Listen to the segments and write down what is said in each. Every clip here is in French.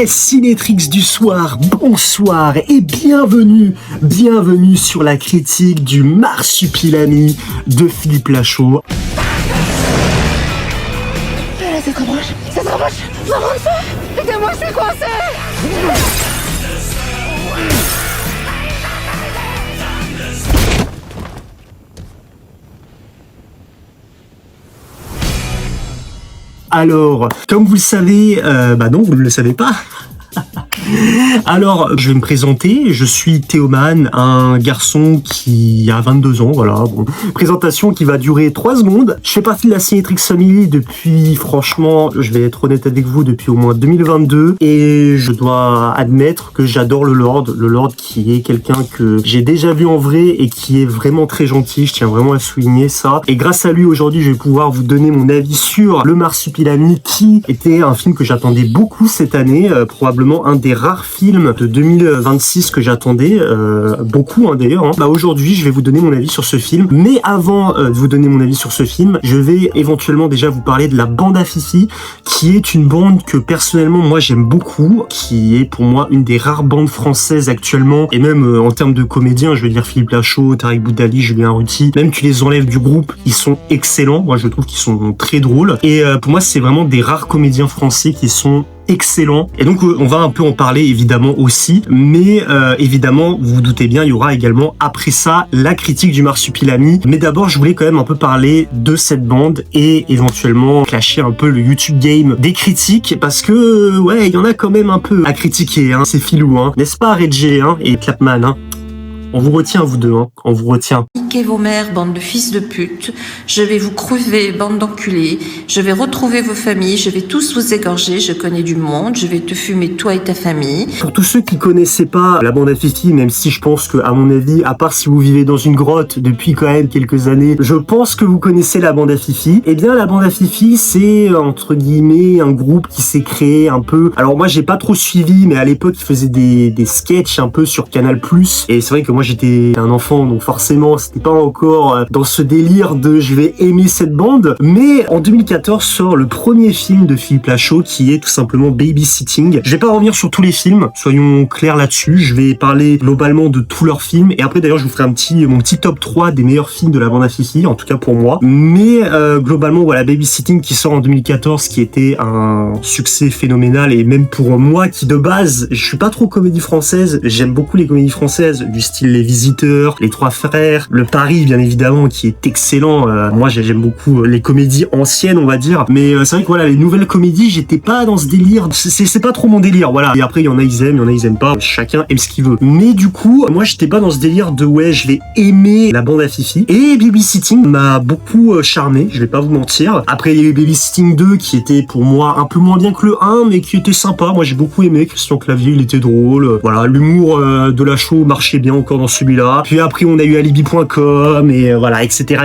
Cinétrix du soir, bonsoir et bienvenue sur la critique du Marsupilami de Philippe Lachaud. Ça se rapproche, maman de feu, aidez-moi, je suis coincé. Alors, comme vous le savez, non, vous ne le savez pas. Alors, je vais me présenter, je suis Théoman, un garçon qui a 22 ans, voilà. Bon, présentation qui va durer 3 secondes. Je fais partie de la Cinétrix Family depuis, franchement, je vais être honnête avec vous, depuis au moins 2022. Et je dois admettre que j'adore le Lord qui est quelqu'un que j'ai déjà vu en vrai et qui est vraiment très gentil, je tiens vraiment à souligner ça. Et grâce à lui, aujourd'hui, je vais pouvoir vous donner mon avis sur Le Marsupilami, qui était un film que j'attendais beaucoup cette année, probablement un des rares films de 2026 que j'attendais, beaucoup d'ailleurs. Aujourd'hui, je vais vous donner mon avis sur ce film. Mais avant de vous donner mon avis sur ce film, je vais éventuellement déjà vous parler de la bande à Fifi, qui est une bande que personnellement moi j'aime beaucoup, qui est pour moi une des rares bandes françaises actuellement, et même en termes de comédiens, je veux dire Philippe Lachaud, Tariq Boudali, Julien Arruti, même tu les enlèves du groupe, ils sont excellents. Moi je trouve qu'ils sont très drôles, et pour moi c'est vraiment des rares comédiens français qui sont excellent. Et donc on va un peu en parler évidemment aussi, mais évidemment vous vous doutez bien, il y aura également après ça la critique du Marsupilami. Mais d'abord je voulais quand même un peu parler de cette bande et éventuellement clasher un peu le YouTube game des critiques, parce que ouais, il y en a quand même un peu à critiquer, c'est filou, n'est-ce pas Reggie et Clapman, On vous retient, vous deux, on vous retient. Niquez vos mères, bande de fils de pute. Je vais vous crever, bande d'enculés. Je vais retrouver vos familles, je vais tous vous égorger. Je connais du monde, je vais te fumer toi et ta famille. Pour tous ceux qui connaissaient pas la bande à Fifi, même si je pense que, à mon avis, à part si vous vivez dans une grotte depuis quand même quelques années, je pense que vous connaissez la bande à Fifi. Eh bien, la bande à Fifi, c'est, entre guillemets, un groupe qui s'est créé un peu... Alors moi, j'ai pas trop suivi, mais à l'époque, ils faisaient des sketchs un peu sur Canal+. Et c'est vrai que moi, j'étais un enfant, donc forcément c'était pas encore dans ce délire de je vais aimer cette bande. Mais en 2014 sort le premier film de Philippe Lachaud, qui est tout simplement Babysitting. Je vais pas revenir sur tous les films, soyons clairs là-dessus, je vais parler globalement de tous leurs films, et après d'ailleurs je vous ferai mon petit top 3 des meilleurs films de la bande à Fifi, en tout cas pour moi. Mais globalement voilà, Babysitting qui sort en 2014, qui était un succès phénoménal, et même pour moi qui de base je suis pas trop comédie française, j'aime beaucoup les comédies françaises du style Les Visiteurs, Les Trois Frères, Le Paris bien évidemment qui est excellent. Moi j'aime beaucoup les comédies anciennes on va dire, mais c'est vrai que voilà, les nouvelles comédies j'étais pas dans ce délire, c'est pas trop mon délire, voilà. Et après il y en a ils aiment, il y en a ils aiment pas, chacun aime ce qu'il veut. Mais du coup moi j'étais pas dans ce délire de ouais je vais aimer la bande à Fifi, et Babysitting m'a beaucoup charmé, je vais pas vous mentir. Après il y a eu Babysitting 2 qui était pour moi un peu moins bien que le 1, mais qui était sympa. Moi j'ai beaucoup aimé Christian Clavier, il était drôle, voilà, l'humour de Lachaud marchait bien encore dans celui-là. Puis après on a eu alibi.com et voilà, etc.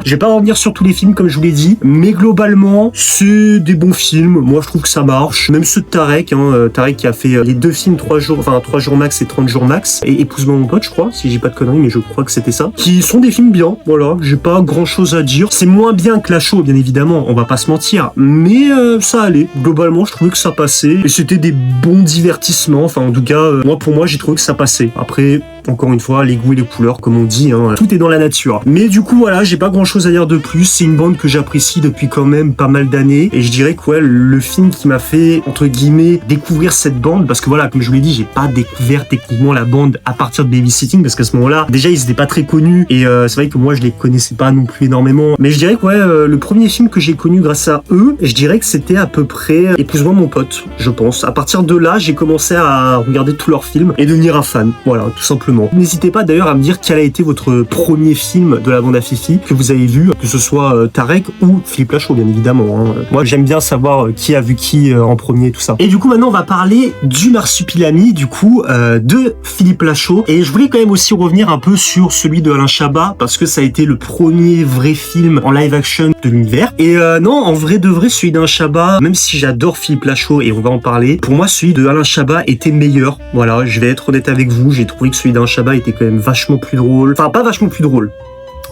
Je vais pas revenir sur tous les films comme je vous l'ai dit, mais globalement c'est des bons films. Moi je trouve que ça marche, même ceux de Tarek, Tarek qui a fait les 2 films 3 jours max et 30 jours max, et Épouse-moi mon pote je crois, si j'ai pas de conneries, mais je crois que c'était ça, qui sont des films bien. Voilà, j'ai pas grand chose à dire, c'est moins bien que Lachaud bien évidemment, on va pas se mentir, mais ça allait, globalement je trouvais que ça passait, et c'était des bons divertissements, enfin en tout cas pour moi j'ai trouvé que ça passait. Après encore une fois, les goûts et les couleurs, comme on dit, tout est dans la nature. Mais du coup, voilà, j'ai pas grand chose à dire de plus. C'est une bande que j'apprécie depuis quand même pas mal d'années. Et je dirais que, ouais, le film qui m'a fait, entre guillemets, découvrir cette bande, parce que voilà, comme je vous l'ai dit, j'ai pas découvert techniquement la bande à partir de Babysitting, parce qu'à ce moment-là, déjà, ils étaient pas très connus. Et c'est vrai que moi, je les connaissais pas non plus énormément. Mais je dirais que, ouais, le premier film que j'ai connu grâce à eux, je dirais que c'était à peu près Épouse-moi mon pote, je pense. À partir de là, j'ai commencé à regarder tous leurs films et devenir un fan. Voilà, tout simplement. N'hésitez pas d'ailleurs à me dire quel a été votre premier film de la bande à Fifi que vous avez vu, que ce soit Tarek ou Philippe Lachaud bien évidemment. Moi j'aime bien savoir qui a vu qui en premier, tout ça. Et du coup maintenant on va parler du Marsupilami, du coup de Philippe Lachaud, et je voulais quand même aussi revenir un peu sur celui de Alain Chabat, parce que ça a été le premier vrai film en live action de l'univers. Et non, en vrai de vrai, celui d'Alain Chabat, même si j'adore Philippe Lachaud et on va en parler, pour moi celui de Alain Chabat était meilleur. Voilà, je vais être honnête avec vous, j'ai trouvé que celui d'Alain Chabat était quand même vachement plus drôle. Enfin, pas vachement plus drôle.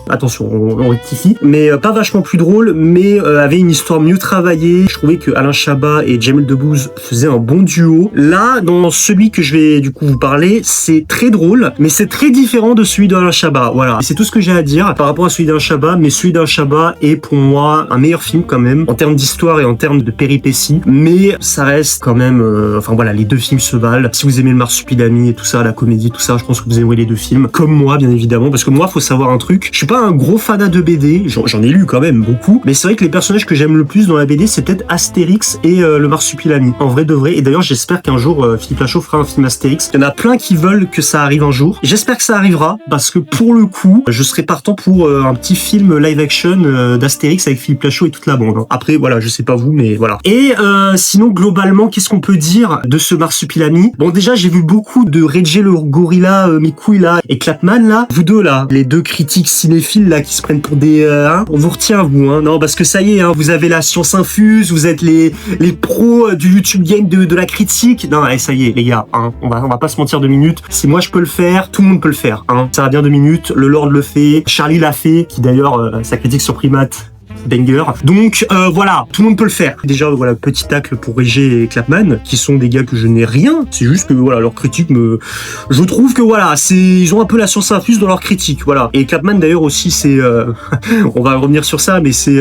attention, on rectifie, mais pas vachement plus drôle, mais avait une histoire mieux travaillée. Je trouvais que Alain Chabat et Jamel Debbouze faisaient un bon duo. Là, dans celui que je vais du coup vous parler, c'est très drôle, mais c'est très différent de celui d'Alain Chabat. Voilà, et c'est tout ce que j'ai à dire par rapport à celui d'Alain Chabat, mais celui d'Alain Chabat est pour moi un meilleur film quand même, en termes d'histoire et en termes de péripéties, mais ça reste quand même, enfin voilà, les deux films se valent. Si vous aimez le Marsupilami et tout ça, la comédie, tout ça, je pense que vous aimerez les deux films, comme moi bien évidemment, parce que moi, faut savoir un truc, je suis pas un gros fanat de BD, j'en ai lu quand même beaucoup, mais c'est vrai que les personnages que j'aime le plus dans la BD, c'est peut-être Astérix et le Marsupilami, en vrai de vrai, et d'ailleurs j'espère qu'un jour Philippe Lachaud fera un film Astérix. Il y en a plein qui veulent que ça arrive un jour, j'espère que ça arrivera, parce que pour le coup, je serais partant pour un petit film live action d'Astérix avec Philippe Lachaud et toute la bande. Après voilà, je sais pas vous, mais voilà. Et sinon globalement, qu'est-ce qu'on peut dire de ce Marsupilami? Bon déjà, j'ai vu beaucoup de Reggie le gorilla, mes couilles là, et Clapman là, vous deux là, les deux critiques cinéphiles là qui se prennent pour des on vous retient vous non, parce que ça y est vous avez la science infuse, vous êtes les pros du YouTube game de la critique. Non, allez, ça y est les gars, on va pas se mentir 2 minutes. Si moi je peux le faire, tout le monde peut le faire ça va bien 2 minutes, le Lord le fait, Charlie l'a fait, qui d'ailleurs sa critique sur Primate banger. Donc voilà, tout le monde peut le faire. Déjà voilà, petit tacle pour Regé et Clapman, qui sont des gars que je n'ai rien. C'est juste que voilà, leur critique je trouve que voilà, ils ont un peu la science infuse dans leur critique, voilà. Et Clapman d'ailleurs aussi, c'est on va revenir sur ça, mais c'est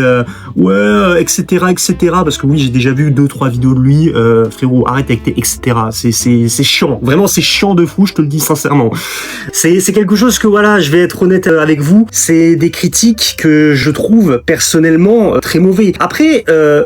ouais, etc., parce que oui, j'ai déjà vu 2-3 vidéos de lui. Frérot, arrête avec tes etc. C'est chiant. Vraiment, c'est chiant de fou, je te le dis sincèrement. C'est quelque chose que voilà, je vais être honnête avec vous. C'est des critiques que je trouve personnellement très mauvais. Après,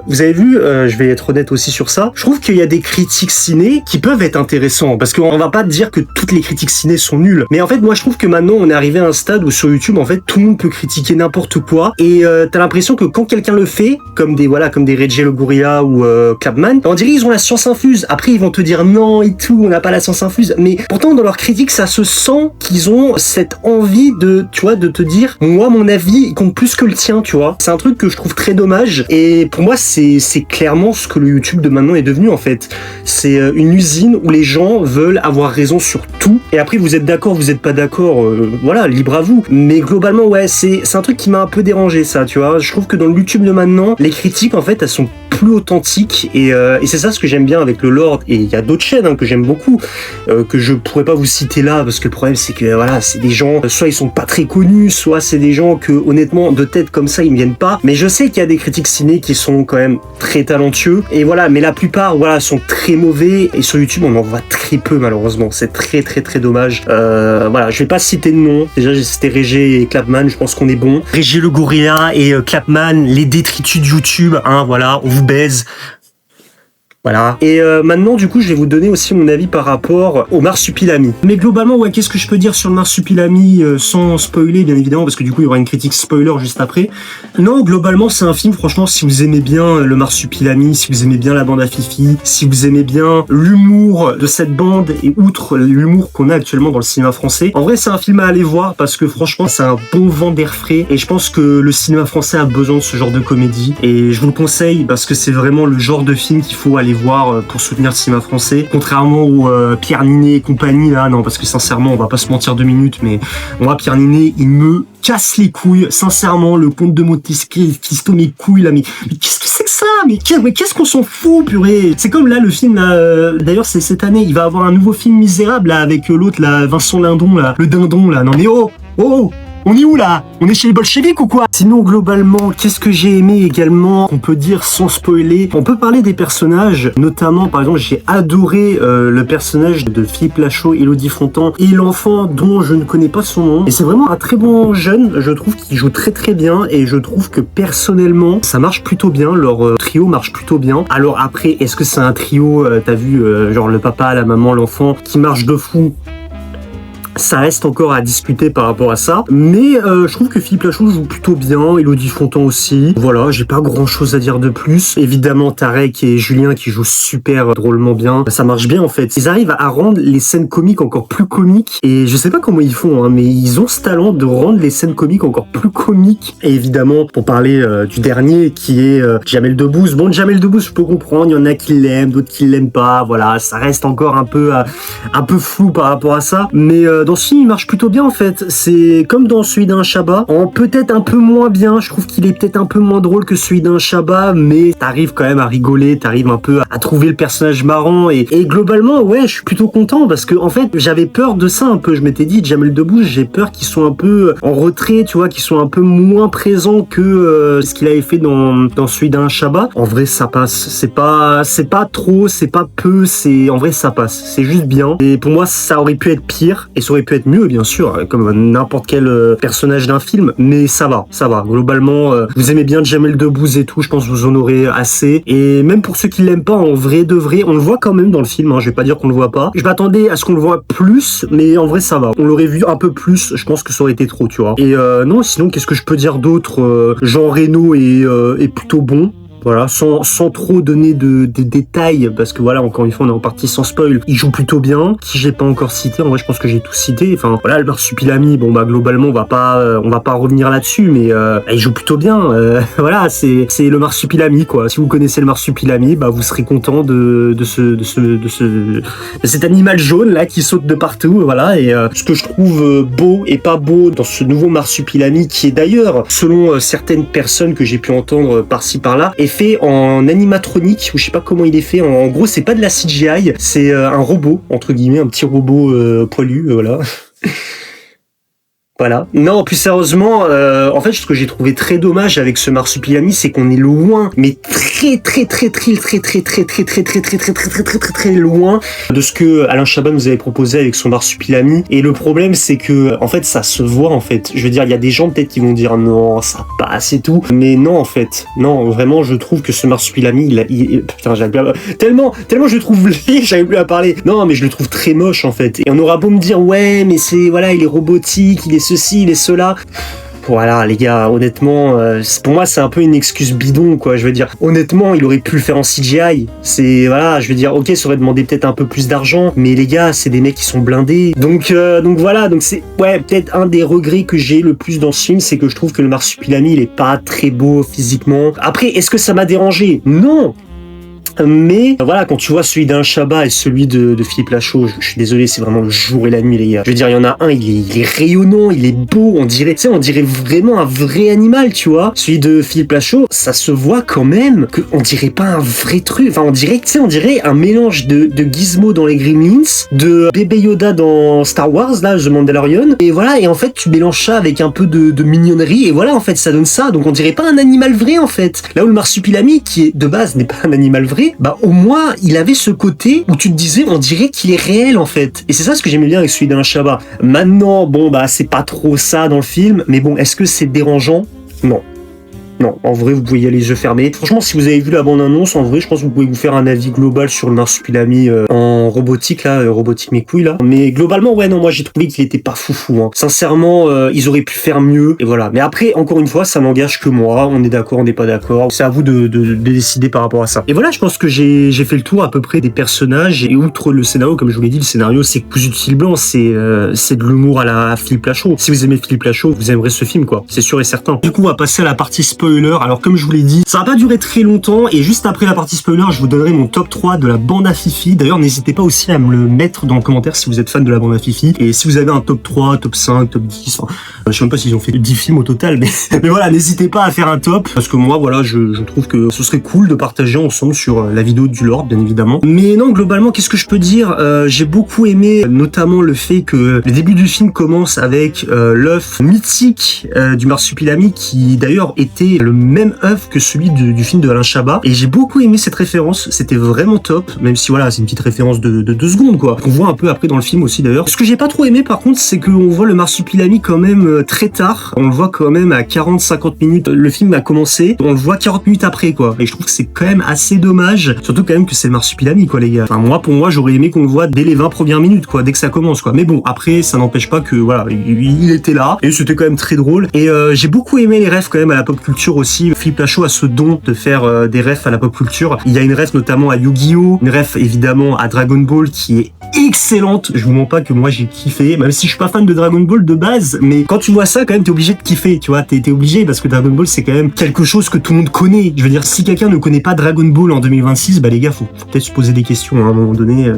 vous avez vu, je vais être honnête aussi sur ça, je trouve qu'il y a des critiques ciné qui peuvent être intéressants, parce qu'on va pas dire que toutes les critiques ciné sont nulles, mais en fait moi je trouve que maintenant on est arrivé à un stade où sur YouTube en fait tout le monde peut critiquer n'importe quoi, et t'as l'impression que quand quelqu'un le fait, comme des Reggie le gorilla ou Clapman, on dirait ils ont la science infuse. Après ils vont te dire non et tout, on n'a pas la science infuse, mais pourtant dans leur critique ça se sent qu'ils ont cette envie de, tu vois, de te dire moi mon avis il compte plus que le tien, tu vois. C'est un truc que je trouve très dommage, et pour moi c'est clairement ce que le YouTube de maintenant est devenu en fait. C'est une usine où les gens veulent avoir raison sur tout, et après vous êtes d'accord, vous êtes pas d'accord, voilà, libre à vous, mais globalement ouais, c'est un truc qui m'a un peu dérangé ça, tu vois. Je trouve que dans le YouTube de maintenant, les critiques en fait elles sont plus authentiques, et c'est ça ce que j'aime bien avec le Lord, et il y a d'autres chaînes que j'aime beaucoup, que je pourrais pas vous citer là, parce que le problème c'est que voilà, c'est des gens, soit ils sont pas très connus, soit c'est des gens que honnêtement de tête comme ça ils me viennent pas, mais je sais qu'il y a des critiques ciné qui sont quand même très talentueux, et voilà, mais la plupart voilà sont très mauvais, et sur YouTube on en voit très peu malheureusement, c'est très très très dommage. Voilà, je vais pas citer de nom, déjà j'ai cité Regé et Clapman, je pense qu'on est bon. Regé le gorilla et Clapman, les détritus de YouTube, voilà, on vous baise. Voilà. Et maintenant, du coup, je vais vous donner aussi mon avis par rapport au Marsupilami. Mais globalement, ouais, qu'est-ce que je peux dire sur le Marsupilami sans spoiler, bien évidemment, parce que du coup, il y aura une critique spoiler juste après. Non, globalement, c'est un film, franchement, si vous aimez bien le Marsupilami, si vous aimez bien la bande à Fifi, si vous aimez bien l'humour de cette bande, et outre l'humour qu'on a actuellement dans le cinéma français, en vrai, c'est un film à aller voir, parce que franchement, c'est un bon vent d'air frais, et je pense que le cinéma français a besoin de ce genre de comédie, et je vous le conseille, parce que c'est vraiment le genre de film qu'il faut aller voir pour soutenir le cinéma français, contrairement au Pierre Ninet et compagnie là, non, parce que sincèrement on va pas se mentir 2 minutes, mais moi Pierre Ninet il me casse les couilles, sincèrement. Le comte de Monte Cristo, mes couilles là, mais qu'est-ce que c'est que ça, mais qu'est-ce qu'on s'en fout, purée. C'est comme là le film là, d'ailleurs c'est cette année, il va avoir un nouveau film Misérable là avec l'autre là, Vincent Lindon là, le dindon là, non mais oh, on est où là? On est chez les bolcheviks ou quoi? Sinon globalement, qu'est-ce que j'ai aimé également, on peut dire sans spoiler? On peut parler des personnages, notamment par exemple j'ai adoré le personnage de Philippe Lachaud, Élodie Fontan et l'enfant dont je ne connais pas son nom. Et c'est vraiment un très bon jeune, je trouve qu'il joue très très bien, et je trouve que personnellement ça marche plutôt bien, leur trio marche plutôt bien. Alors après, est-ce que c'est un trio, t'as vu genre le papa, la maman, l'enfant qui marche de fou? Ça reste encore à discuter par rapport à ça, mais je trouve que Philippe Lachaud joue plutôt bien, Élodie Fontan aussi. Voilà, j'ai pas grand chose à dire de plus. Évidemment Tarek et Julien qui jouent super drôlement bien, ça marche bien en fait. Ils arrivent à rendre les scènes comiques encore plus comiques, et je sais pas comment ils font, mais ils ont ce talent de rendre les scènes comiques encore plus comiques. Et évidemment, pour parler du dernier qui est Jamel Debbouze. Bon, Jamel Debbouze, je peux comprendre, il y en a qui l'aiment, d'autres qui l'aiment pas, voilà, ça reste encore un peu flou par rapport à ça, mais dans ce film, il marche plutôt bien en fait. C'est comme dans celui d'un Chabat, en peut-être un peu moins bien. Je trouve qu'il est peut-être un peu moins drôle que celui d'un Chabat, mais t'arrives quand même à rigoler, t'arrives un peu à trouver le personnage marrant et globalement, ouais, je suis plutôt content parce que en fait, j'avais peur de ça un peu. Je m'étais dit, Jamel Debbouze, j'ai peur qu'ils soient un peu en retrait, tu vois, qu'ils soient un peu moins présents que ce qu'il avait fait dans celui d'un Chabat. En vrai, ça passe. C'est pas trop, c'est pas peu, en vrai, ça passe. C'est juste bien. Et pour moi, ça aurait pu être pire et ça aurait pu être mieux, bien sûr, comme n'importe quel personnage d'un film, mais ça va. Globalement, vous aimez bien Jamel Debbouze et tout, je pense que vous en aurez assez. Et même pour ceux qui l'aiment pas, en vrai de vrai, on le voit quand même dans le film, hein, je vais pas dire qu'on le voit pas. Je m'attendais à ce qu'on le voit plus, mais en vrai, ça va. On l'aurait vu un peu plus, je pense que ça aurait été trop, tu vois. Et non, sinon, qu'est-ce que je peux dire d'autre? Jean Reno est plutôt bon. Voilà, sans trop donner de détails, parce que voilà, encore une fois, on est reparti sans spoil. Il joue plutôt bien. Qui j'ai pas encore cité, en vrai, je pense que j'ai tout cité. Enfin, voilà, le marsupilami, bon, bah, globalement, on va pas revenir là-dessus, mais il joue plutôt bien. Voilà, c'est le marsupilami, quoi. Si vous connaissez le marsupilami, bah, vous serez content de cet animal jaune, là, qui saute de partout, voilà. Et ce que je trouve beau et pas beau dans ce nouveau marsupilami, qui est d'ailleurs, selon certaines personnes que j'ai pu entendre par-ci, par-là, est fait en animatronique, ou je sais pas comment il est fait. En gros, c'est pas de la CGI, c'est un robot, entre guillemets, un petit robot poilu, voilà. Voilà. Non, plus sérieusement, en fait, ce que j'ai trouvé très dommage avec ce marsupilami, c'est qu'on est loin, mais très loin de ce que Alain Chabat nous avait proposé avec son marsupilami. Et le problème, c'est que, en fait, ça se voit, en fait. Je veux dire, il y a des gens peut-être qui vont dire non, ça passe et tout. Mais non, en fait. Non, vraiment, je trouve que ce marsupilami, putain, tellement je le trouve laid, j'avais plus à parler. Non, mais je le trouve très moche, en fait. Et on aura beau me dire, ouais, mais voilà, il est robotique, il est ceci, il est cela. Voilà, les gars, honnêtement, pour moi, c'est un peu une excuse bidon, quoi. Je veux dire, honnêtement, il aurait pu le faire en CGI. Voilà, je veux dire, ok, ça aurait demandé peut-être un peu plus d'argent, mais les gars, c'est des mecs qui sont blindés. Donc voilà, donc c'est, ouais, peut-être un des regrets que j'ai le plus dans ce film, c'est que je trouve que le marsupilami, il est pas très beau physiquement. Après, est-ce que ça m'a dérangé? Non! Mais voilà, quand tu vois celui d'un Chabat et celui de Philippe Lachaud, je suis désolé, c'est vraiment le jour et la nuit, les gars. Je veux dire, il y en a un, il est rayonnant, il est beau, on dirait vraiment un vrai animal, tu vois. Celui de Philippe Lachaud, ça se voit quand même qu'on dirait pas un vrai truc. Enfin, on dirait un mélange de Gizmo dans les Gremlins, de bébé Yoda dans Star Wars, là, The Mandalorian. Et voilà, et en fait, tu mélanges ça avec un peu de mignonnerie, et voilà, en fait, ça donne ça. Donc on dirait pas un animal vrai, en fait. Là où le marsupilami, qui est de base n'est pas un animal vrai, bah au moins il avait ce côté où tu te disais on dirait qu'il est réel en fait. Et c'est ça ce que j'aimais bien avec celui d'Alain Chabat. Maintenant, bon bah c'est pas trop ça dans le film, mais bon, est-ce que c'est dérangeant? Non. Non, en vrai, vous pouvez y aller les yeux fermés. Franchement, si vous avez vu la bande-annonce, en vrai, je pense que vous pouvez vous faire un avis global sur le marsupilami en robotique, là, robotique mes couilles, là. Mais globalement, ouais, non, moi, j'ai trouvé qu'il était pas foufou, hein. Sincèrement, ils auraient pu faire mieux, et voilà. Mais après, encore une fois, ça n'engage que moi. On est d'accord, on n'est pas d'accord. C'est à vous de décider par rapport à ça. Et voilà, je pense que j'ai fait le tour à peu près des personnages. Et outre le scénario, comme je vous l'ai dit, le scénario, c'est cousu de fil blanc. C'est de l'humour à la Philippe Lachaud. Si vous aimez Philippe Lachaud, vous aimerez ce film, quoi. C'est sûr et certain. Du coup, on va passer à la partie spoiler. Alors comme je vous l'ai dit, ça va pas durer très longtemps et juste après la partie spoiler, je vous donnerai mon top 3 de la bande à Fifi. D'ailleurs, n'hésitez pas aussi à me le mettre dans le commentaire si vous êtes fan de la bande à Fifi et si vous avez un top 3, top 5, top 10, enfin, je sais même pas s'ils ont fait 10 films au total, mais voilà, n'hésitez pas à faire un top parce que moi, voilà, je trouve que ce serait cool de partager ensemble sur la vidéo du Lord, bien évidemment. Mais non, globalement, qu'est-ce que je peux dire? J'ai beaucoup aimé notamment le fait que le début du film commence avec l'œuf mythique du marsupilami qui d'ailleurs était le même œuf que celui du film de Alain Chabat et j'ai beaucoup aimé cette référence, c'était vraiment top, même si voilà c'est une petite référence de 2 secondes quoi, qu'on voit un peu après dans le film aussi d'ailleurs. Ce que j'ai pas trop aimé par contre c'est qu'on voit le marsupilami quand même très tard, on le voit quand même à 40-50 minutes, le film a commencé, on le voit 40 minutes après quoi, et je trouve que c'est quand même assez dommage, surtout quand même que c'est le marsupilami quoi les gars. Enfin pour moi j'aurais aimé qu'on le voit dès les 20 premières minutes quoi, dès que ça commence quoi, mais bon après ça n'empêche pas que voilà il était là et c'était quand même très drôle et j'ai beaucoup aimé les refs quand même à la pop culture aussi. Philippe Lachaud a ce don de faire des refs à la pop culture. Il y a une ref notamment à Yu-Gi-Oh, une ref évidemment à Dragon Ball qui est excellente. Je vous mens pas que moi j'ai kiffé, même si je suis pas fan de Dragon Ball de base, mais quand tu vois ça quand même t'es obligé de kiffer, tu vois, t'es obligé parce que Dragon Ball c'est quand même quelque chose que tout le monde connaît. Je veux dire, si quelqu'un ne connaît pas Dragon Ball en 2026, bah les gars, faut peut-être se poser des questions hein, à un moment donné.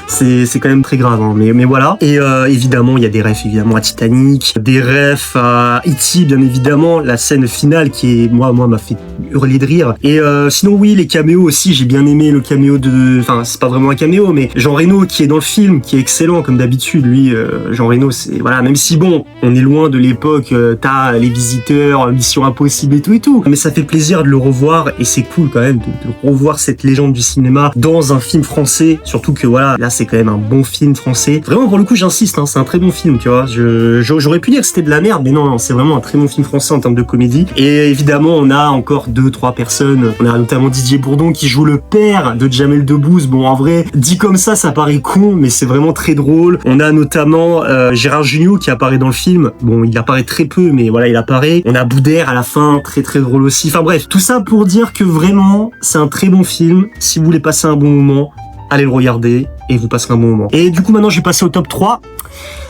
c'est quand même très grave, hein. Mais voilà. Et évidemment, il y a des refs évidemment à Titanic, des refs à E.T. bien évidemment, la scène finale qui est moi m'a fait hurler de rire. Et sinon oui, les caméos aussi, j'ai bien aimé le caméo de, enfin c'est pas vraiment un caméo, mais Jean Reno qui est dans le film, qui est excellent comme d'habitude. Lui, Jean Reno, c'est voilà, même si bon, on est loin de l'époque, t'as les visiteurs, Mission Impossible et tout, mais ça fait plaisir de le revoir et c'est cool quand même de revoir cette légende du cinéma dans un film français, surtout que voilà, là c'est quand même un bon film français. Vraiment pour le coup, j'insiste, hein, c'est un très bon film, tu vois. J'aurais pu dire que c'était de la merde, mais non, c'est vraiment un très bon film français en termes de comédie. Et évidemment, on a encore 2-3 personnes. On a notamment Didier Bourdon qui joue le père de Jamel Debbouze. Bon, en vrai, dit comme ça paraît con, mais c'est vraiment très drôle. On a notamment Gérard Jugnot qui apparaît dans le film. Bon, il apparaît très peu, mais voilà, il apparaît. On a Boudère à la fin, très très drôle aussi. Enfin bref, tout ça pour dire que vraiment, c'est un très bon film. Si vous voulez passer un bon moment, allez le regarder et vous passerez un bon moment. Et du coup, maintenant, je vais passer au top 3.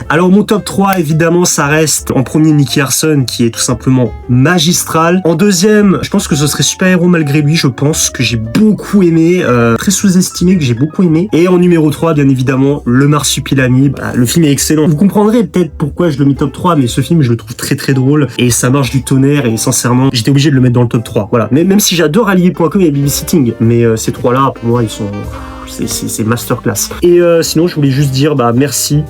Alors, mon top 3, évidemment, ça reste en premier Nicky Larson, qui est tout simplement magistral. En deuxième, je pense que ce serait Super Héros malgré lui, je pense, que j'ai beaucoup aimé, très sous-estimé, que j'ai beaucoup aimé. Et en numéro 3, bien évidemment, Le Marsupilami. Bah, le film est excellent. Vous comprendrez peut-être pourquoi je le mets top 3, mais ce film, je le trouve très très drôle et ça marche du tonnerre et sincèrement, j'étais obligé de le mettre dans le top 3. Voilà. Mais même si j'adore Allier.com et Babysitting, mais ces trois-là, pour moi, ils sont... C'est masterclass. Et sinon, je voulais juste dire merci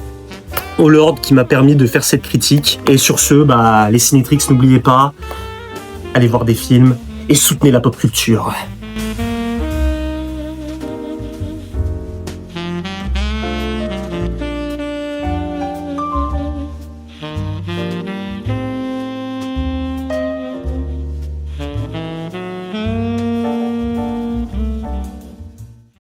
au Lord qui m'a permis de faire cette critique. Et sur ce, les Cinétrix, n'oubliez pas, allez voir des films et soutenez la pop culture.